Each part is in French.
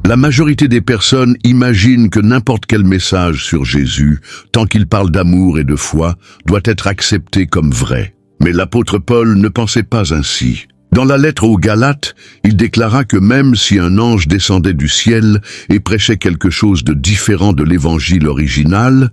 La majorité des personnes imaginent que n'importe quel message sur Jésus, tant qu'il parle d'amour et de foi, doit être accepté comme vrai. Mais l'apôtre Paul ne pensait pas ainsi. Dans la lettre aux Galates, il déclara que même si un ange descendait du ciel et prêchait quelque chose de différent de l'évangile original,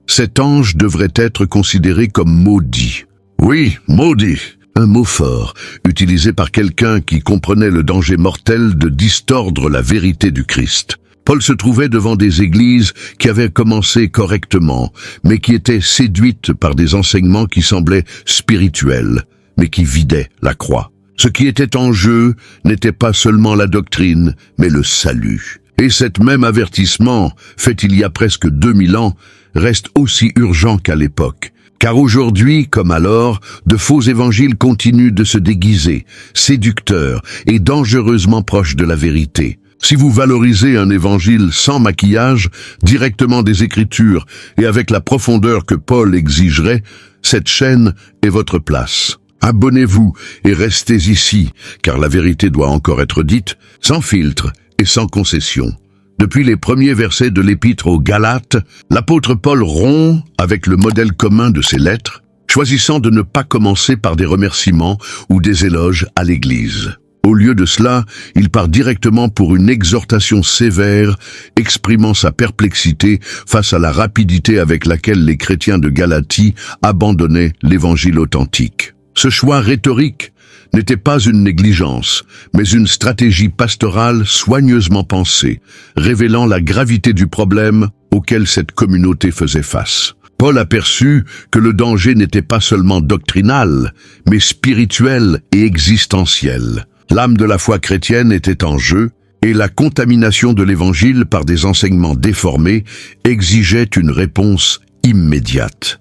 cet ange devrait être considéré comme maudit. Oui, maudit, un mot fort, utilisé par quelqu'un qui comprenait le danger mortel de distordre la vérité du Christ. Paul se trouvait devant des églises qui avaient commencé correctement, mais qui étaient séduites par des enseignements qui semblaient spirituels, mais qui vidaient la croix. Ce qui était en jeu n'était pas seulement la doctrine, mais le salut. Et cet même avertissement, fait il y a presque 2000 ans, reste aussi urgent qu'à l'époque. Car aujourd'hui, comme alors, de faux évangiles continuent de se déguiser, séducteurs et dangereusement proches de la vérité. Si vous valorisez un évangile sans maquillage, directement des Écritures et avec la profondeur que Paul exigerait, cette chaîne est votre place. Abonnez-vous et restez ici, car la vérité doit encore être dite, sans filtre et sans concession. Depuis les premiers versets de l'épître aux Galates, l'apôtre Paul rompt avec le modèle commun de ses lettres, choisissant de ne pas commencer par des remerciements ou des éloges à l'Église. Au lieu de cela, il part directement pour une exhortation sévère, exprimant sa perplexité face à la rapidité avec laquelle les chrétiens de Galatie abandonnaient l'évangile authentique. Ce choix rhétorique n'était pas une négligence, mais une stratégie pastorale soigneusement pensée, révélant la gravité du problème auquel cette communauté faisait face. Paul aperçut que le danger n'était pas seulement doctrinal, mais spirituel et existentiel. L'âme de la foi chrétienne était en jeu, et la contamination de l'Évangile par des enseignements déformés exigeait une réponse immédiate.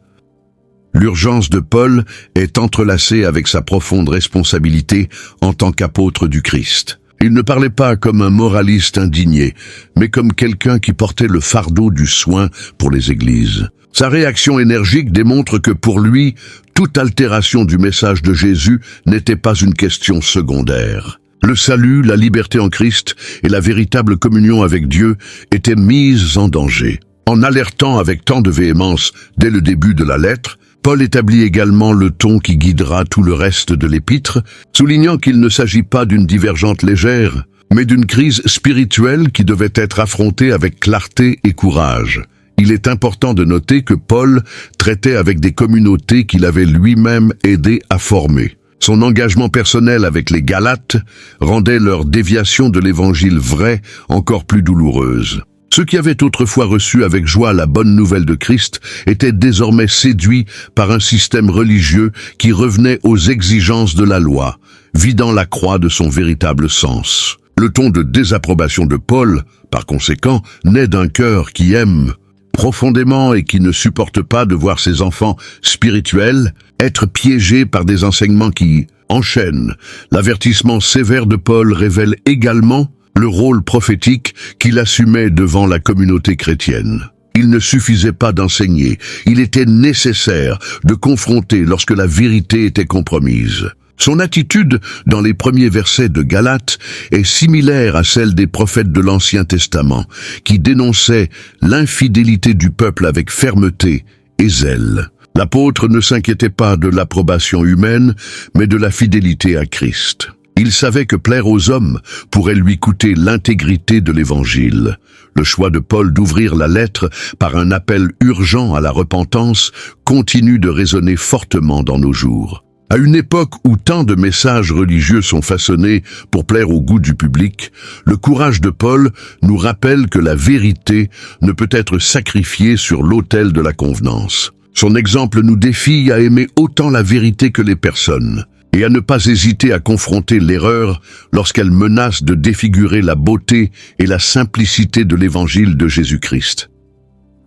L'urgence de Paul est entrelacée avec sa profonde responsabilité en tant qu'apôtre du Christ. Il ne parlait pas comme un moraliste indigné, mais comme quelqu'un qui portait le fardeau du soin pour les églises. Sa réaction énergique démontre que pour lui, toute altération du message de Jésus n'était pas une question secondaire. Le salut, la liberté en Christ et la véritable communion avec Dieu étaient mises en danger. En alertant avec tant de véhémence dès le début de la lettre, Paul établit également le ton qui guidera tout le reste de l'épître, soulignant qu'il ne s'agit pas d'une divergente légère, mais d'une crise spirituelle qui devait être affrontée avec clarté et courage. Il est important de noter que Paul traitait avec des communautés qu'il avait lui-même aidé à former. Son engagement personnel avec les Galates rendait leur déviation de l'évangile vrai encore plus douloureuse. Ceux qui avaient autrefois reçu avec joie la bonne nouvelle de Christ étaient désormais séduits par un système religieux qui revenait aux exigences de la loi, vidant la croix de son véritable sens. Le ton de désapprobation de Paul, par conséquent, naît d'un cœur qui aime profondément et qui ne supporte pas de voir ses enfants spirituels être piégés par des enseignements qui enchaînent. L'avertissement sévère de Paul révèle également le rôle prophétique qu'il assumait devant la communauté chrétienne. Il ne suffisait pas d'enseigner, il était nécessaire de confronter lorsque la vérité était compromise. Son attitude dans les premiers versets de Galates est similaire à celle des prophètes de l'Ancien Testament, qui dénonçaient l'infidélité du peuple avec fermeté et zèle. L'apôtre ne s'inquiétait pas de l'approbation humaine, mais de la fidélité à Christ. Il savait que plaire aux hommes pourrait lui coûter l'intégrité de l'Évangile. Le choix de Paul d'ouvrir la lettre par un appel urgent à la repentance continue de résonner fortement dans nos jours. À une époque où tant de messages religieux sont façonnés pour plaire au goût du public, le courage de Paul nous rappelle que la vérité ne peut être sacrifiée sur l'autel de la convenance. Son exemple nous défie à aimer autant la vérité que les personnes, et à ne pas hésiter à confronter l'erreur lorsqu'elle menace de défigurer la beauté et la simplicité de l'évangile de Jésus-Christ.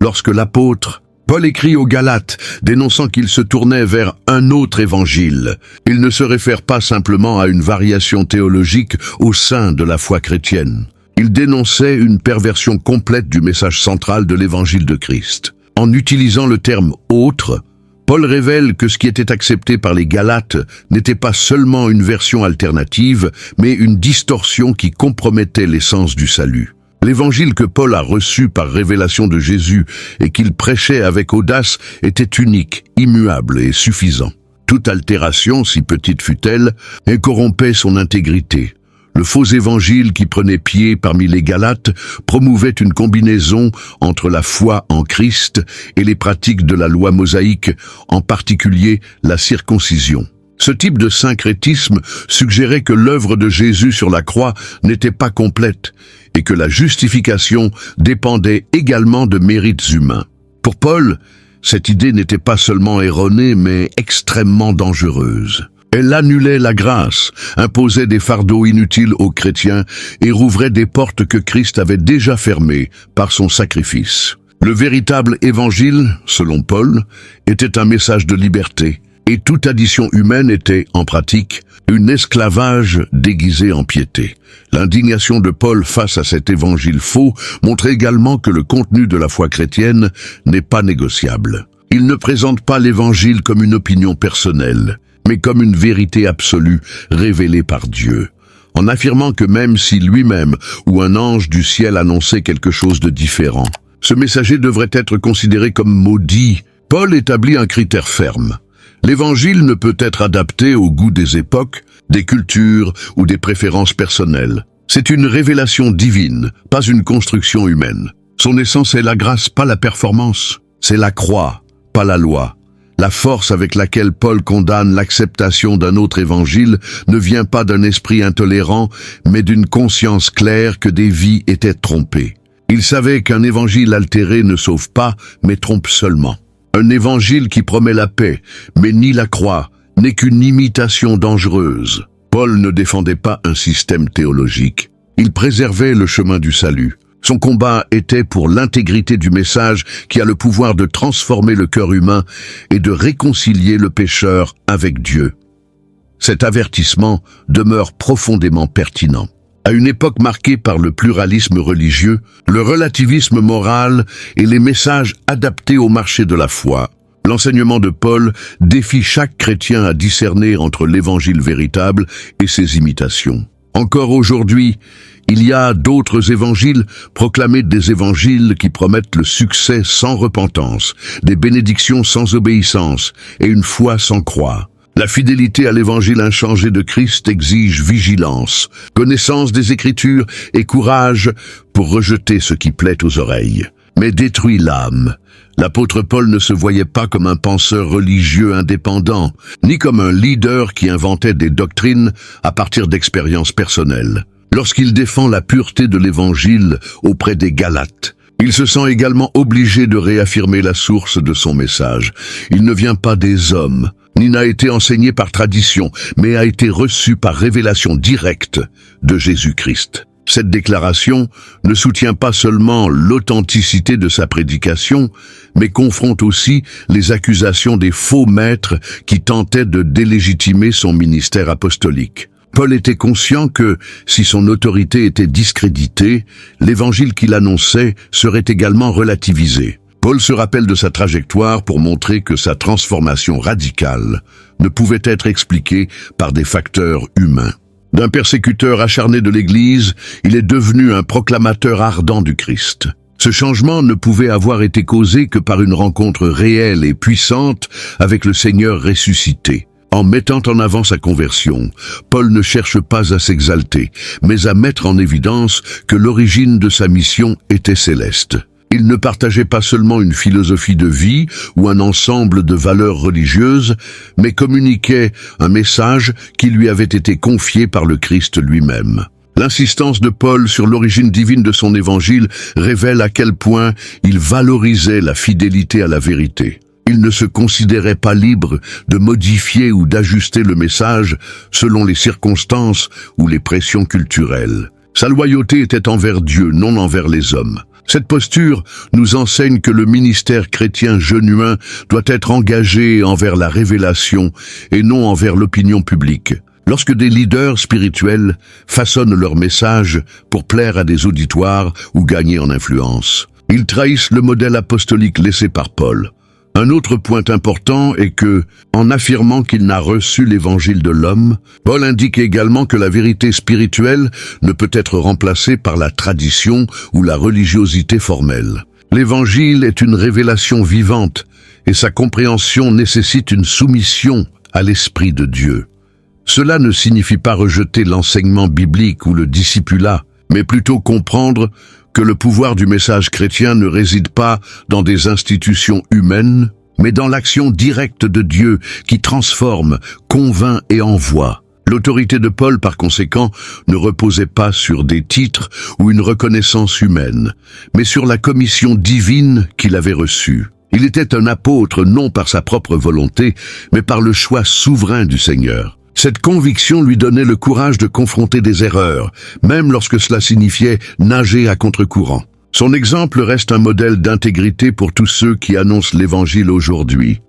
Lorsque l'apôtre Paul écrit aux Galates, dénonçant qu'il se tournait vers un autre évangile. Il ne se réfère pas simplement à une variation théologique au sein de la foi chrétienne. Il dénonçait une perversion complète du message central de l'évangile de Christ. En utilisant le terme « autre », Paul révèle que ce qui était accepté par les Galates n'était pas seulement une version alternative, mais une distorsion qui compromettait l'essence du salut. L'évangile que Paul a reçu par révélation de Jésus et qu'il prêchait avec audace était unique, immuable et suffisant. Toute altération, si petite fût-elle, corrompait son intégrité. Le faux évangile qui prenait pied parmi les Galates promouvait une combinaison entre la foi en Christ et les pratiques de la loi mosaïque, en particulier la circoncision. Ce type de syncrétisme suggérait que l'œuvre de Jésus sur la croix n'était pas complète et que la justification dépendait également de mérites humains. Pour Paul, cette idée n'était pas seulement erronée, mais extrêmement dangereuse. Elle annulait la grâce, imposait des fardeaux inutiles aux chrétiens et rouvrait des portes que Christ avait déjà fermées par son sacrifice. Le véritable évangile, selon Paul, était un message de liberté, et toute addition humaine était, en pratique, un esclavage déguisé en piété. L'indignation de Paul face à cet évangile faux montre également que le contenu de la foi chrétienne n'est pas négociable. Il ne présente pas l'évangile comme une opinion personnelle, mais comme une vérité absolue révélée par Dieu, en affirmant que même si lui-même ou un ange du ciel annonçait quelque chose de différent, ce messager devrait être considéré comme maudit. Paul établit un critère ferme. L'évangile ne peut être adapté au goût des époques, des cultures ou des préférences personnelles. C'est une révélation divine, pas une construction humaine. Son essence est la grâce, pas la performance. C'est la croix, pas la loi. La force avec laquelle Paul condamne l'acceptation d'un autre évangile ne vient pas d'un esprit intolérant, mais d'une conscience claire que des vies étaient trompées. Il savait qu'un évangile altéré ne sauve pas, mais trompe seulement. Un évangile qui promet la paix, mais nie la croix, n'est qu'une imitation dangereuse. Paul ne défendait pas un système théologique. Il préservait le chemin du salut. Son combat était pour l'intégrité du message qui a le pouvoir de transformer le cœur humain et de réconcilier le pécheur avec Dieu. Cet avertissement demeure profondément pertinent. À une époque marquée par le pluralisme religieux, le relativisme moral et les messages adaptés au marché de la foi, l'enseignement de Paul défie chaque chrétien à discerner entre l'évangile véritable et ses imitations. Encore aujourd'hui, il y a d'autres évangiles proclamés, des évangiles qui promettent le succès sans repentance, des bénédictions sans obéissance et une foi sans croix. La fidélité à l'évangile inchangé de Christ exige vigilance, connaissance des Écritures et courage pour rejeter ce qui plaît aux oreilles, mais détruit l'âme. L'apôtre Paul ne se voyait pas comme un penseur religieux indépendant, ni comme un leader qui inventait des doctrines à partir d'expériences personnelles. Lorsqu'il défend la pureté de l'évangile auprès des Galates, il se sent également obligé de réaffirmer la source de son message. Il ne vient pas des hommes, ni n'a été enseigné par tradition, mais a été reçu par révélation directe de Jésus-Christ. Cette déclaration ne soutient pas seulement l'authenticité de sa prédication, mais confronte aussi les accusations des faux maîtres qui tentaient de délégitimer son ministère apostolique. Paul était conscient que, si son autorité était discréditée, l'évangile qu'il annonçait serait également relativisé. Paul se rappelle de sa trajectoire pour montrer que sa transformation radicale ne pouvait être expliquée par des facteurs humains. D'un persécuteur acharné de l'Église, il est devenu un proclamateur ardent du Christ. Ce changement ne pouvait avoir été causé que par une rencontre réelle et puissante avec le Seigneur ressuscité. En mettant en avant sa conversion, Paul ne cherche pas à s'exalter, mais à mettre en évidence que l'origine de sa mission était céleste. Il ne partageait pas seulement une philosophie de vie ou un ensemble de valeurs religieuses, mais communiquait un message qui lui avait été confié par le Christ lui-même. L'insistance de Paul sur l'origine divine de son évangile révèle à quel point il valorisait la fidélité à la vérité. Il ne se considérait pas libre de modifier ou d'ajuster le message selon les circonstances ou les pressions culturelles. Sa loyauté était envers Dieu, non envers les hommes. Cette posture nous enseigne que le ministère chrétien genuin doit être engagé envers la révélation et non envers l'opinion publique. Lorsque des leaders spirituels façonnent leur message pour plaire à des auditoires ou gagner en influence, ils trahissent le modèle apostolique laissé par Paul. Un autre point important est que, en affirmant qu'il n'a reçu l'évangile de l'homme, Paul indique également que la vérité spirituelle ne peut être remplacée par la tradition ou la religiosité formelle. L'évangile est une révélation vivante et sa compréhension nécessite une soumission à l'Esprit de Dieu. Cela ne signifie pas rejeter l'enseignement biblique ou le discipulat, mais plutôt comprendre que le pouvoir du message chrétien ne réside pas dans des institutions humaines, mais dans l'action directe de Dieu qui transforme, convainc et envoie. L'autorité de Paul, par conséquent, ne reposait pas sur des titres ou une reconnaissance humaine, mais sur la commission divine qu'il avait reçue. Il était un apôtre non par sa propre volonté, mais par le choix souverain du Seigneur. Cette conviction lui donnait le courage de confronter des erreurs, même lorsque cela signifiait nager à contre-courant. Son exemple reste un modèle d'intégrité pour tous ceux qui annoncent l'Évangile aujourd'hui.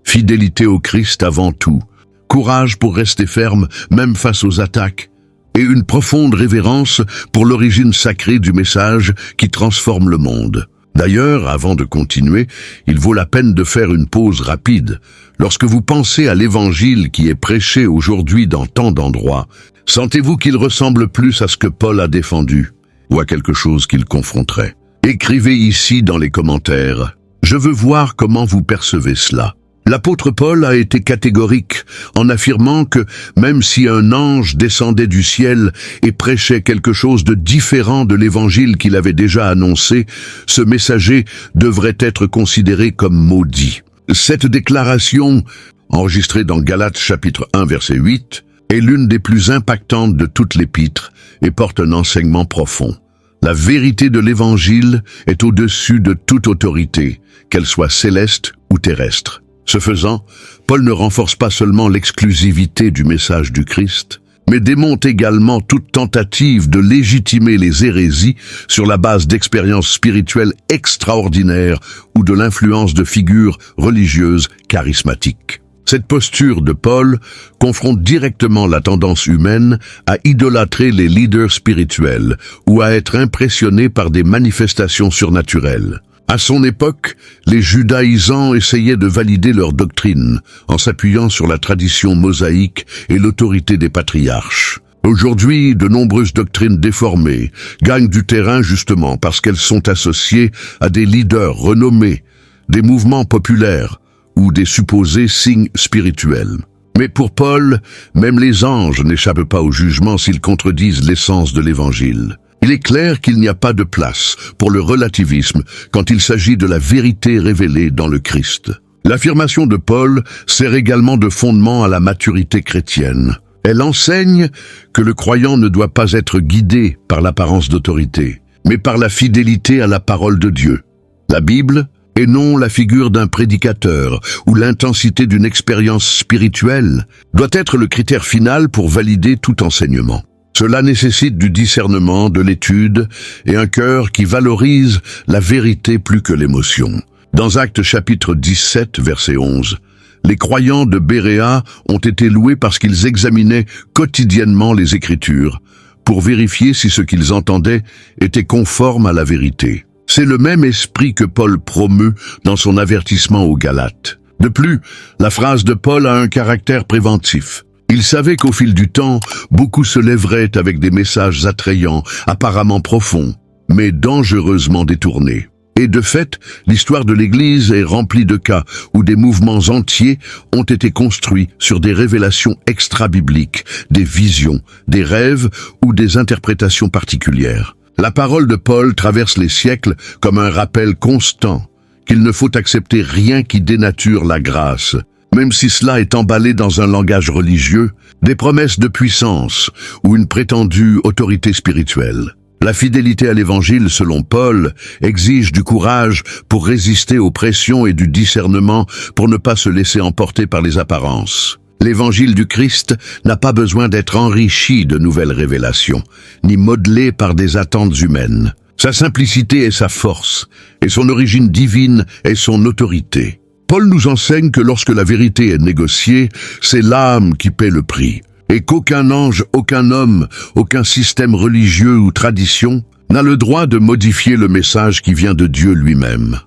Fidélité au Christ avant tout, courage pour rester ferme même face aux attaques, et une profonde révérence pour l'origine sacrée du message qui transforme le monde. D'ailleurs, avant de continuer, il vaut la peine de faire une pause rapide. Lorsque vous pensez à l'Évangile qui est prêché aujourd'hui dans tant d'endroits, sentez-vous qu'il ressemble plus à ce que Paul a défendu ou à quelque chose qu'il confronterait? Écrivez ici dans les commentaires. Je veux voir comment vous percevez cela. L'apôtre Paul a été catégorique en affirmant que même si un ange descendait du ciel et prêchait quelque chose de différent de l'évangile qu'il avait déjà annoncé, ce messager devrait être considéré comme maudit. Cette déclaration, enregistrée dans Galates chapitre 1 verset 8, est l'une des plus impactantes de toute l'épître et porte un enseignement profond. La vérité de l'évangile est au-dessus de toute autorité, qu'elle soit céleste ou terrestre. Ce faisant, Paul ne renforce pas seulement l'exclusivité du message du Christ, mais démonte également toute tentative de légitimer les hérésies sur la base d'expériences spirituelles extraordinaires ou de l'influence de figures religieuses charismatiques. Cette posture de Paul confronte directement la tendance humaine à idolâtrer les leaders spirituels ou à être impressionné par des manifestations surnaturelles. À son époque, les judaïsants essayaient de valider leur doctrine en s'appuyant sur la tradition mosaïque et l'autorité des patriarches. Aujourd'hui, de nombreuses doctrines déformées gagnent du terrain justement parce qu'elles sont associées à des leaders renommés, des mouvements populaires ou des supposés signes spirituels. Mais pour Paul, même les anges n'échappent pas au jugement s'ils contredisent l'essence de l'Évangile. Il est clair qu'il n'y a pas de place pour le relativisme quand il s'agit de la vérité révélée dans le Christ. L'affirmation de Paul sert également de fondement à la maturité chrétienne. Elle enseigne que le croyant ne doit pas être guidé par l'apparence d'autorité, mais par la fidélité à la parole de Dieu. La Bible, et non la figure d'un prédicateur ou l'intensité d'une expérience spirituelle, doit être le critère final pour valider tout enseignement. Cela nécessite du discernement, de l'étude et un cœur qui valorise la vérité plus que l'émotion. Dans Actes chapitre 17, verset 11, les croyants de Béréa ont été loués parce qu'ils examinaient quotidiennement les Écritures pour vérifier si ce qu'ils entendaient était conforme à la vérité. C'est le même esprit que Paul promeut dans son avertissement aux Galates. De plus, la phrase de Paul a un caractère préventif. Il savait qu'au fil du temps, beaucoup se lèveraient avec des messages attrayants, apparemment profonds, mais dangereusement détournés. Et de fait, l'histoire de l'Église est remplie de cas où des mouvements entiers ont été construits sur des révélations extra-bibliques, des visions, des rêves ou des interprétations particulières. La parole de Paul traverse les siècles comme un rappel constant qu'il ne faut accepter rien qui dénature la grâce, même si cela est emballé dans un langage religieux, des promesses de puissance ou une prétendue autorité spirituelle. La fidélité à l'Évangile, selon Paul, exige du courage pour résister aux pressions et du discernement pour ne pas se laisser emporter par les apparences. L'Évangile du Christ n'a pas besoin d'être enrichi de nouvelles révélations, ni modelé par des attentes humaines. Sa simplicité est sa force, et son origine divine est son autorité. Paul nous enseigne que lorsque la vérité est négociée, c'est l'âme qui paie le prix, et qu'aucun ange, aucun homme, aucun système religieux ou tradition n'a le droit de modifier le message qui vient de Dieu lui-même.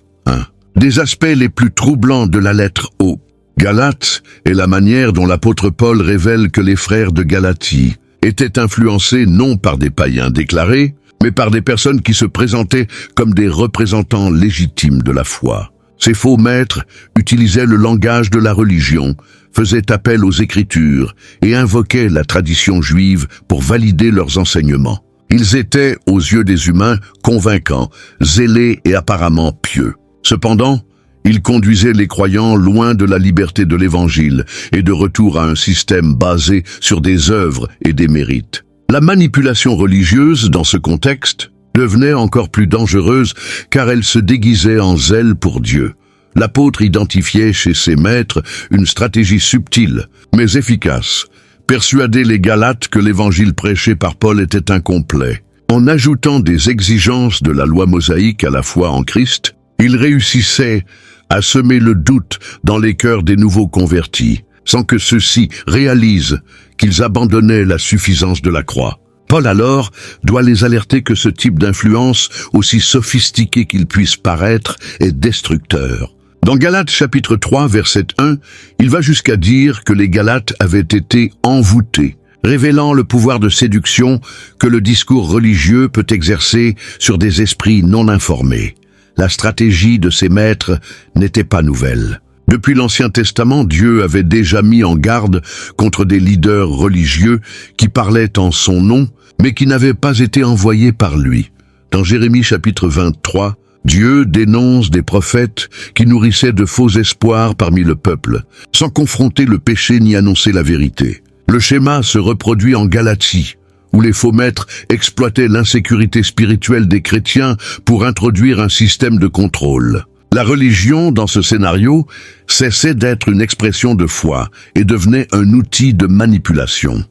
des aspects les plus troublants de la lettre O. Galates est la manière dont l'apôtre Paul révèle que les frères de Galatie étaient influencés non par des païens déclarés, mais par des personnes qui se présentaient comme des représentants légitimes de la foi. Ces faux maîtres utilisaient le langage de la religion, faisaient appel aux Écritures et invoquaient la tradition juive pour valider leurs enseignements. Ils étaient, aux yeux des humains, convaincants, zélés et apparemment pieux. Cependant, ils conduisaient les croyants loin de la liberté de l'Évangile et de retour à un système basé sur des œuvres et des mérites. La manipulation religieuse, dans ce contexte, devenait encore plus dangereuse car elle se déguisait en zèle pour Dieu. L'apôtre identifiait chez ses maîtres une stratégie subtile, mais efficace, persuader les Galates que l'évangile prêché par Paul était incomplet. En ajoutant des exigences de la loi mosaïque à la foi en Christ, il réussissait à semer le doute dans les cœurs des nouveaux convertis, sans que ceux-ci réalisent qu'ils abandonnaient la suffisance de la croix. Paul alors doit les alerter que ce type d'influence, aussi sophistiqué qu'il puisse paraître, est destructeur. Dans Galates chapitre 3, verset 1, il va jusqu'à dire que les Galates avaient été envoûtés, révélant le pouvoir de séduction que le discours religieux peut exercer sur des esprits non informés. La stratégie de ces maîtres n'était pas nouvelle. Depuis l'Ancien Testament, Dieu avait déjà mis en garde contre des leaders religieux qui parlaient en son nom, mais qui n'avaient pas été envoyés par lui. Dans Jérémie chapitre 23, Dieu dénonce des prophètes qui nourrissaient de faux espoirs parmi le peuple, sans confronter le péché ni annoncer la vérité. Le schéma se reproduit en Galatie, où les faux maîtres exploitaient l'insécurité spirituelle des chrétiens pour introduire un système de contrôle. La religion, dans ce scénario, cessait d'être une expression de foi et devenait un outil de manipulation.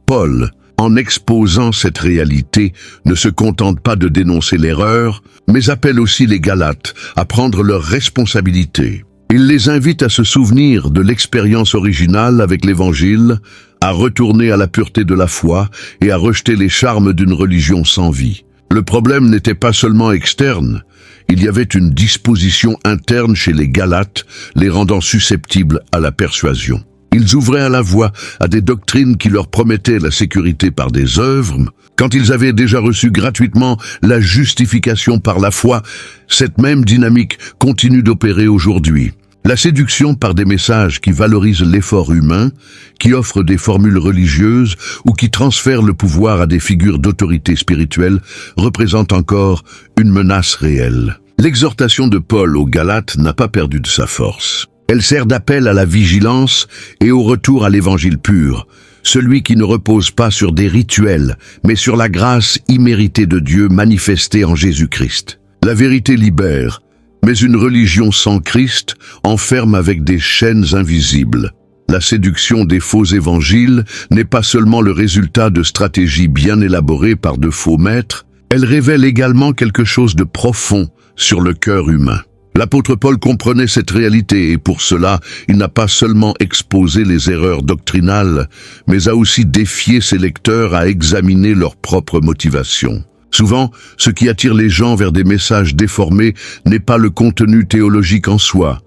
Paul, en exposant cette réalité, ne se contente pas de dénoncer l'erreur, mais appelle aussi les Galates à prendre leurs responsabilités. Il les invite à se souvenir de l'expérience originale avec l'Évangile, à retourner à la pureté de la foi et à rejeter les charmes d'une religion sans vie. Le problème n'était pas seulement externe, il y avait une disposition interne chez les Galates, les rendant susceptibles à la persuasion. Ils ouvraient la voie à des doctrines qui leur promettaient la sécurité par des œuvres. Quand ils avaient déjà reçu gratuitement la justification par la foi, cette même dynamique continue d'opérer aujourd'hui. La séduction par des messages qui valorisent l'effort humain, qui offrent des formules religieuses ou qui transfèrent le pouvoir à des figures d'autorité spirituelle représente encore une menace réelle. L'exhortation de Paul aux Galates n'a pas perdu de sa force. Elle sert d'appel à la vigilance et au retour à l'évangile pur, celui qui ne repose pas sur des rituels, mais sur la grâce imméritée de Dieu manifestée en Jésus-Christ. La vérité libère, mais une religion sans Christ enferme avec des chaînes invisibles. La séduction des faux évangiles n'est pas seulement le résultat de stratégies bien élaborées par de faux maîtres, elle révèle également quelque chose de profond sur le cœur humain. L'apôtre Paul comprenait cette réalité et pour cela, il n'a pas seulement exposé les erreurs doctrinales, mais a aussi défié ses lecteurs à examiner leurs propres motivations. Souvent, ce qui attire les gens vers des messages déformés n'est pas le contenu théologique en soi,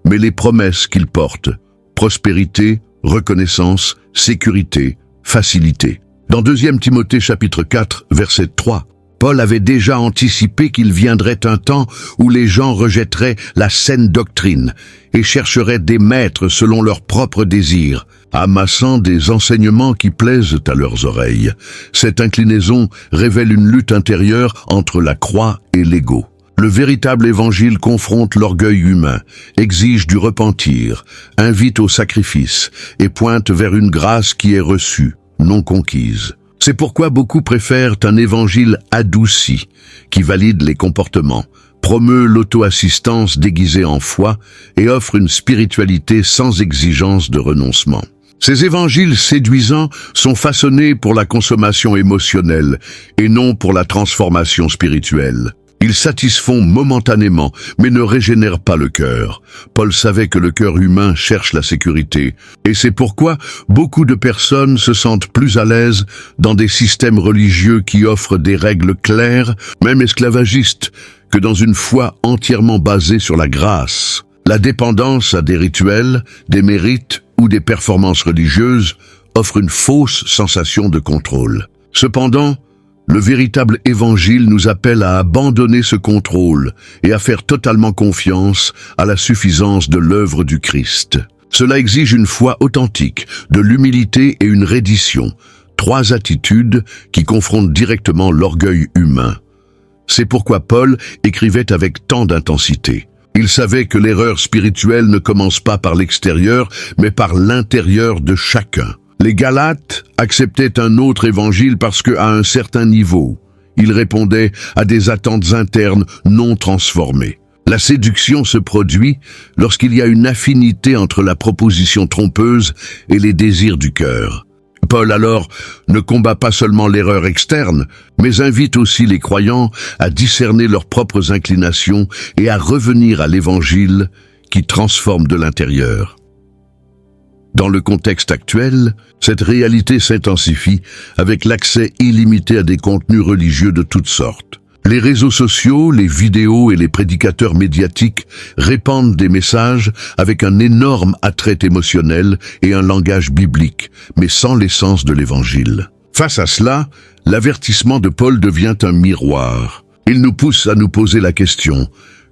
mais les promesses qu'ils portent. Prospérité, reconnaissance, sécurité, facilité. Dans 2 Timothée chapitre 4, verset 3, Paul avait déjà anticipé qu'il viendrait un temps où les gens rejetteraient la saine doctrine et chercheraient des maîtres selon leurs propres désirs, amassant des enseignements qui plaisent à leurs oreilles. Cette inclinaison révèle une lutte intérieure entre la croix et l'ego. Le véritable évangile confronte l'orgueil humain, exige du repentir, invite au sacrifice et pointe vers une grâce qui est reçue, non conquise. C'est pourquoi beaucoup préfèrent un évangile adouci, qui valide les comportements, promeut l'auto-assistance déguisée en foi et offre une spiritualité sans exigence de renoncement. Ces évangiles séduisants sont façonnés pour la consommation émotionnelle et non pour la transformation spirituelle. Ils satisfont momentanément, mais ne régénèrent pas le cœur. Paul savait que le cœur humain cherche la sécurité, et c'est pourquoi beaucoup de personnes se sentent plus à l'aise dans des systèmes religieux qui offrent des règles claires, même esclavagistes, que dans une foi entièrement basée sur la grâce. La dépendance à des rituels, des mérites ou des performances religieuses offre une fausse sensation de contrôle. Cependant, le véritable évangile nous appelle à abandonner ce contrôle et à faire totalement confiance à la suffisance de l'œuvre du Christ. Cela exige une foi authentique, de l'humilité et une reddition, 3 attitudes qui confrontent directement l'orgueil humain. C'est pourquoi Paul écrivait avec tant d'intensité. Il savait que l'erreur spirituelle ne commence pas par l'extérieur, mais par l'intérieur de chacun. Les Galates acceptaient un autre évangile parce qu'à un certain niveau, ils répondaient à des attentes internes non transformées. La séduction se produit lorsqu'il y a une affinité entre la proposition trompeuse et les désirs du cœur. Paul alors ne combat pas seulement l'erreur externe, mais invite aussi les croyants à discerner leurs propres inclinations et à revenir à l'évangile qui transforme de l'intérieur. Dans le contexte actuel, cette réalité s'intensifie avec l'accès illimité à des contenus religieux de toutes sortes. Les réseaux sociaux, les vidéos et les prédicateurs médiatiques répandent des messages avec un énorme attrait émotionnel et un langage biblique, mais sans l'essence de l'Évangile. Face à cela, l'avertissement de Paul devient un miroir. Il nous pousse à nous poser la question: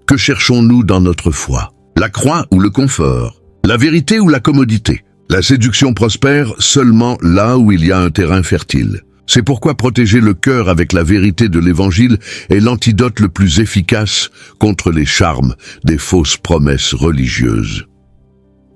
que cherchons-nous dans notre foi? La croix ou le confort? La vérité ou la commodité? La séduction prospère seulement là où il y a un terrain fertile. C'est pourquoi protéger le cœur avec la vérité de l'Évangile est l'antidote le plus efficace contre les charmes des fausses promesses religieuses.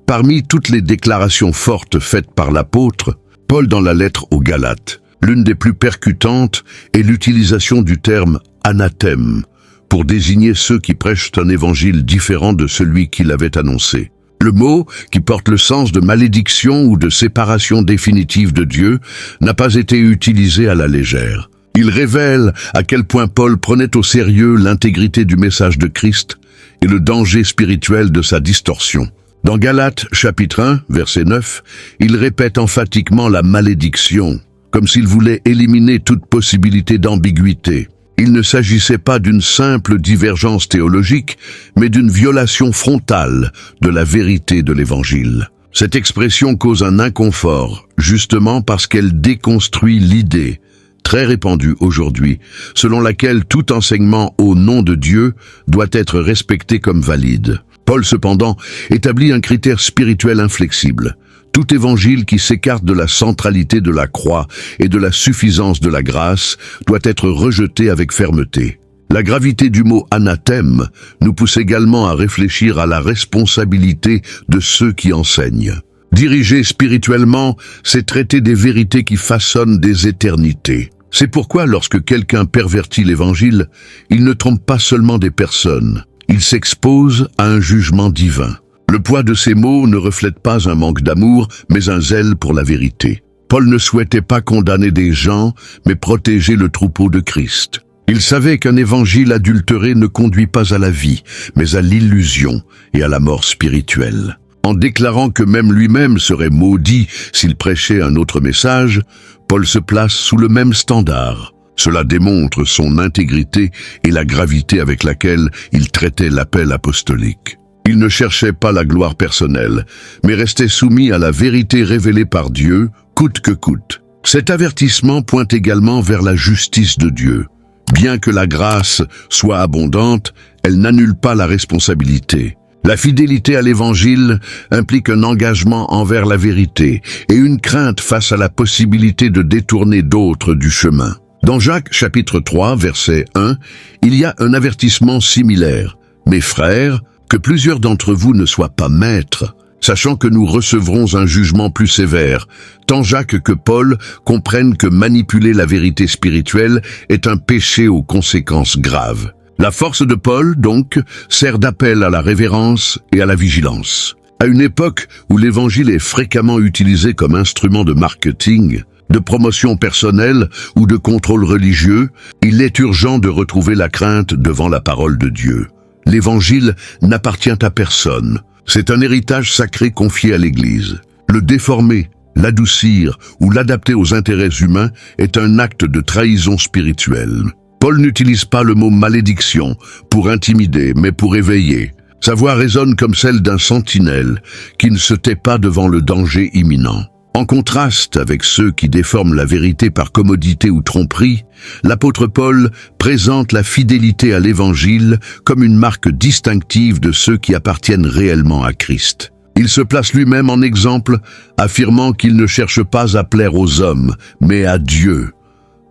Parmi toutes les déclarations fortes faites par l'apôtre, Paul dans la lettre aux Galates, l'une des plus percutantes est l'utilisation du terme « anathème » pour désigner ceux qui prêchent un évangile différent de celui qu'il avait annoncé. Le mot, qui porte le sens de malédiction ou de séparation définitive de Dieu, n'a pas été utilisé à la légère. Il révèle à quel point Paul prenait au sérieux l'intégrité du message de Christ et le danger spirituel de sa distorsion. Dans Galates chapitre 1, verset 9, il répète emphatiquement la malédiction, comme s'il voulait éliminer toute possibilité d'ambiguïté. Il ne s'agissait pas d'une simple divergence théologique, mais d'une violation frontale de la vérité de l'Évangile. Cette expression cause un inconfort, justement parce qu'elle déconstruit l'idée, très répandue aujourd'hui, selon laquelle tout enseignement au nom de Dieu doit être respecté comme valide. Paul, cependant, établit un critère spirituel inflexible. Tout évangile qui s'écarte de la centralité de la croix et de la suffisance de la grâce doit être rejeté avec fermeté. La gravité du mot anathème nous pousse également à réfléchir à la responsabilité de ceux qui enseignent. Diriger spirituellement, c'est traiter des vérités qui façonnent des éternités. C'est pourquoi lorsque quelqu'un pervertit l'évangile, il ne trompe pas seulement des personnes, il s'expose à un jugement divin. Le poids de ces mots ne reflète pas un manque d'amour, mais un zèle pour la vérité. Paul ne souhaitait pas condamner des gens, mais protéger le troupeau de Christ. Il savait qu'un évangile adultéré ne conduit pas à la vie, mais à l'illusion et à la mort spirituelle. En déclarant que même lui-même serait maudit s'il prêchait un autre message, Paul se place sous le même standard. Cela démontre son intégrité et la gravité avec laquelle il traitait l'appel apostolique. Il ne cherchait pas la gloire personnelle, mais restait soumis à la vérité révélée par Dieu, coûte que coûte. Cet avertissement pointe également vers la justice de Dieu. Bien que la grâce soit abondante, elle n'annule pas la responsabilité. La fidélité à l'Évangile implique un engagement envers la vérité et une crainte face à la possibilité de détourner d'autres du chemin. Dans Jacques chapitre 3, verset 1, il y a un avertissement similaire. « Mes frères, que plusieurs d'entre vous ne soient pas maîtres, sachant que nous recevrons un jugement plus sévère. » Tant Jacques que Paul comprennent que manipuler la vérité spirituelle est un péché aux conséquences graves. La force de Paul, donc, sert d'appel à la révérence et à la vigilance. À une époque où l'Évangile est fréquemment utilisé comme instrument de marketing, de promotion personnelle ou de contrôle religieux, il est urgent de retrouver la crainte devant la parole de Dieu. L'Évangile n'appartient à personne. C'est un héritage sacré confié à l'Église. Le déformer, l'adoucir ou l'adapter aux intérêts humains est un acte de trahison spirituelle. Paul n'utilise pas le mot malédiction pour intimider, mais pour éveiller. Sa voix résonne comme celle d'un sentinelle qui ne se tait pas devant le danger imminent. En contraste avec ceux qui déforment la vérité par commodité ou tromperie, l'apôtre Paul présente la fidélité à l'Évangile comme une marque distinctive de ceux qui appartiennent réellement à Christ. Il se place lui-même en exemple, affirmant qu'il ne cherche pas à plaire aux hommes, mais à Dieu.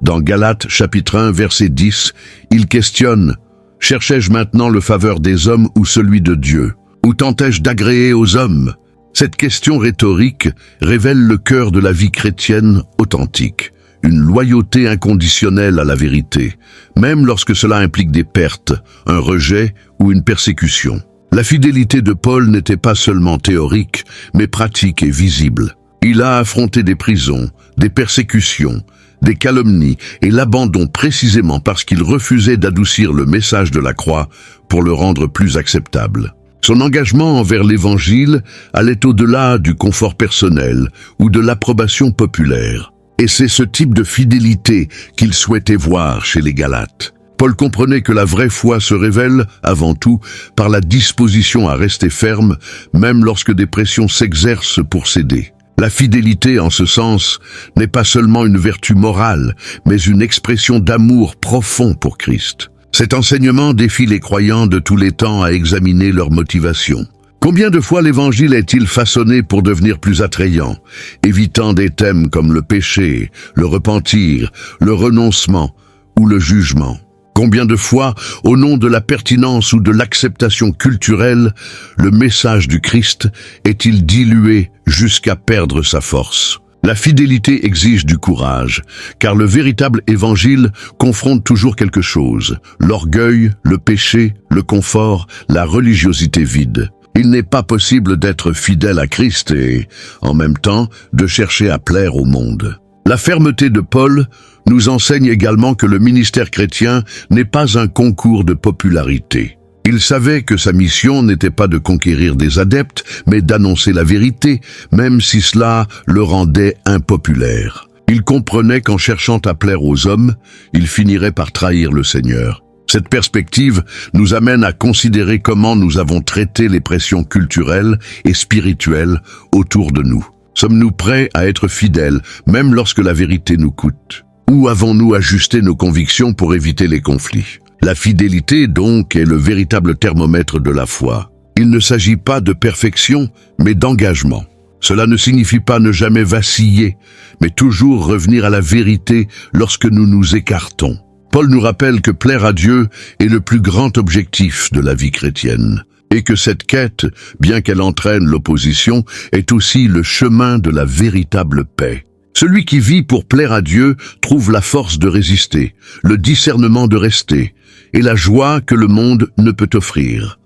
Dans Galates chapitre 1 verset 10, il questionne « Cherchais-je maintenant le faveur des hommes ou celui de Dieu? Ou tentais-je d'agréer aux hommes ?» Cette question rhétorique révèle le cœur de la vie chrétienne authentique, une loyauté inconditionnelle à la vérité, même lorsque cela implique des pertes, un rejet ou une persécution. La fidélité de Paul n'était pas seulement théorique, mais pratique et visible. Il a affronté des prisons, des persécutions, des calomnies et l'abandon précisément parce qu'il refusait d'adoucir le message de la croix pour le rendre plus acceptable. Son engagement envers l'Évangile allait au-delà du confort personnel ou de l'approbation populaire. Et c'est ce type de fidélité qu'il souhaitait voir chez les Galates. Paul comprenait que la vraie foi se révèle, avant tout, par la disposition à rester ferme, même lorsque des pressions s'exercent pour céder. La fidélité, en ce sens, n'est pas seulement une vertu morale, mais une expression d'amour profond pour Christ. Cet enseignement défie les croyants de tous les temps à examiner leurs motivations. Combien de fois l'Évangile est-il façonné pour devenir plus attrayant, évitant des thèmes comme le péché, le repentir, le renoncement ou le jugement? Combien de fois, au nom de la pertinence ou de l'acceptation culturelle, le message du Christ est-il dilué jusqu'à perdre sa force? La fidélité exige du courage, car le véritable évangile confronte toujours quelque chose, l'orgueil, le péché, le confort, la religiosité vide. Il n'est pas possible d'être fidèle à Christ et, en même temps, de chercher à plaire au monde. La fermeté de Paul nous enseigne également que le ministère chrétien n'est pas un concours de popularité. Il savait que sa mission n'était pas de conquérir des adeptes, mais d'annoncer la vérité, même si cela le rendait impopulaire. Il comprenait qu'en cherchant à plaire aux hommes, il finirait par trahir le Seigneur. Cette perspective nous amène à considérer comment nous avons traité les pressions culturelles et spirituelles autour de nous. Sommes-nous prêts à être fidèles, même lorsque la vérité nous coûte? Ou avons-nous ajusté nos convictions pour éviter les conflits? La fidélité, donc, est le véritable thermomètre de la foi. Il ne s'agit pas de perfection, mais d'engagement. Cela ne signifie pas ne jamais vaciller, mais toujours revenir à la vérité lorsque nous nous écartons. Paul nous rappelle que plaire à Dieu est le plus grand objectif de la vie chrétienne, et que cette quête, bien qu'elle entraîne l'opposition, est aussi le chemin de la véritable paix. Celui qui vit pour plaire à Dieu trouve la force de résister, le discernement de rester, et la joie que le monde ne peut offrir.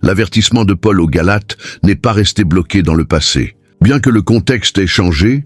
L'avertissement de Paul aux Galates n'est pas resté bloqué dans le passé. Bien que le contexte ait changé,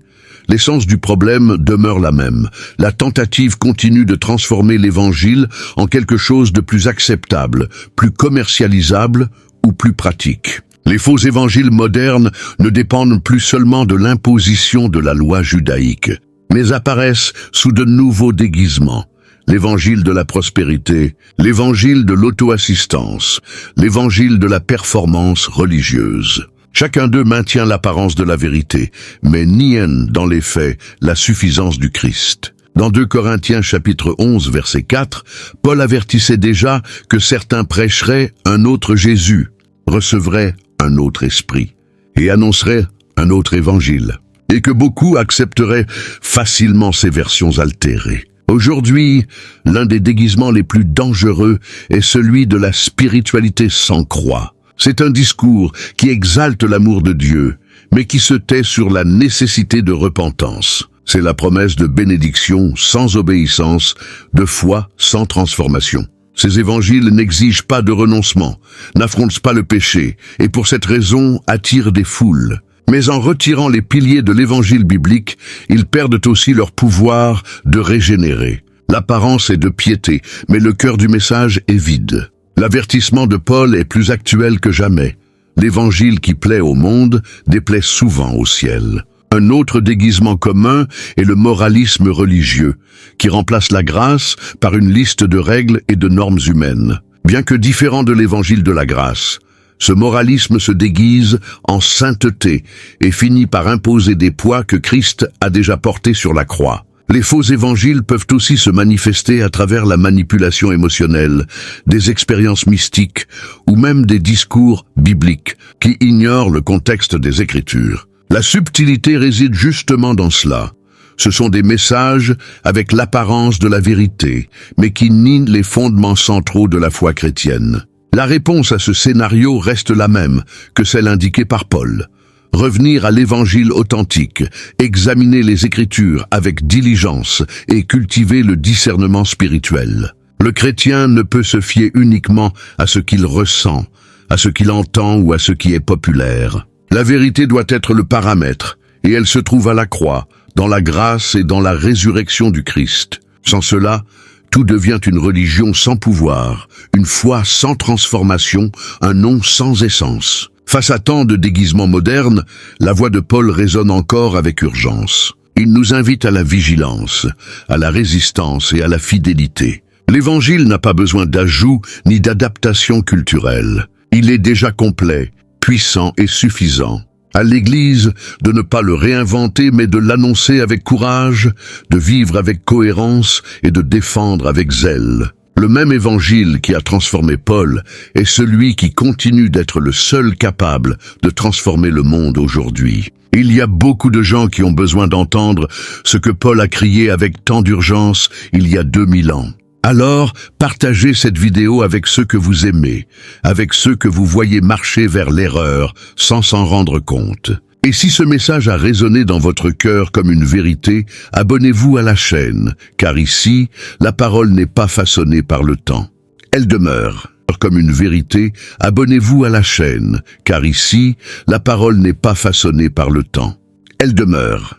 l'essence du problème demeure la même. La tentative continue de transformer l'Évangile en quelque chose de plus acceptable, plus commercialisable ou plus pratique. Les faux évangiles modernes ne dépendent plus seulement de l'imposition de la loi judaïque, mais apparaissent sous de nouveaux déguisements. L'évangile de la prospérité, l'évangile de l'auto-assistance, l'évangile de la performance religieuse. Chacun d'eux maintient l'apparence de la vérité, mais nienne dans les faits la suffisance du Christ. Dans 2 Corinthiens chapitre 11 verset 4, Paul avertissait déjà que certains prêcheraient un autre Jésus, recevraient un autre esprit et annoncerait un autre évangile, et que beaucoup accepteraient facilement ces versions altérées. Aujourd'hui, l'un des déguisements les plus dangereux est celui de la spiritualité sans croix. C'est un discours qui exalte l'amour de Dieu, mais qui se tait sur la nécessité de repentance. C'est la promesse de bénédiction sans obéissance, de foi sans transformation. Ces évangiles n'exigent pas de renoncement, n'affrontent pas le péché, et pour cette raison attirent des foules. Mais en retirant les piliers de l'évangile biblique, ils perdent aussi leur pouvoir de régénérer. L'apparence est de piété, mais le cœur du message est vide. L'avertissement de Paul est plus actuel que jamais. L'évangile qui plaît au monde déplaît souvent au ciel. Un autre déguisement commun est le moralisme religieux, qui remplace la grâce par une liste de règles et de normes humaines. Bien que différent de l'évangile de la grâce, ce moralisme se déguise en sainteté et finit par imposer des poids que Christ a déjà portés sur la croix. Les faux évangiles peuvent aussi se manifester à travers la manipulation émotionnelle, des expériences mystiques ou même des discours bibliques qui ignorent le contexte des Écritures. La subtilité réside justement dans cela. Ce sont des messages avec l'apparence de la vérité, mais qui nient les fondements centraux de la foi chrétienne. La réponse à ce scénario reste la même que celle indiquée par Paul. Revenir à l'évangile authentique, examiner les Écritures avec diligence et cultiver le discernement spirituel. Le chrétien ne peut se fier uniquement à ce qu'il ressent, à ce qu'il entend ou à ce qui est populaire. La vérité doit être le paramètre, et elle se trouve à la croix, dans la grâce et dans la résurrection du Christ. Sans cela, tout devient une religion sans pouvoir, une foi sans transformation, un nom sans essence. Face à tant de déguisements modernes, la voix de Paul résonne encore avec urgence. Il nous invite à la vigilance, à la résistance et à la fidélité. L'Évangile n'a pas besoin d'ajouts ni d'adaptations culturelles. Il est déjà complet, puissant et suffisant. À l'Église de ne pas le réinventer mais de l'annoncer avec courage, de vivre avec cohérence et de défendre avec zèle. Le même évangile qui a transformé Paul est celui qui continue d'être le seul capable de transformer le monde aujourd'hui. Il y a beaucoup de gens qui ont besoin d'entendre ce que Paul a crié avec tant d'urgence il y a 2000 ans. Alors, partagez cette vidéo avec ceux que vous aimez, avec ceux que vous voyez marcher vers l'erreur sans s'en rendre compte. Et si ce message a résonné dans votre cœur comme une vérité, abonnez-vous à la chaîne, car ici, la parole n'est pas façonnée par le temps. Elle demeure comme une vérité. Abonnez-vous à la chaîne, car ici, la parole n'est pas façonnée par le temps. Elle demeure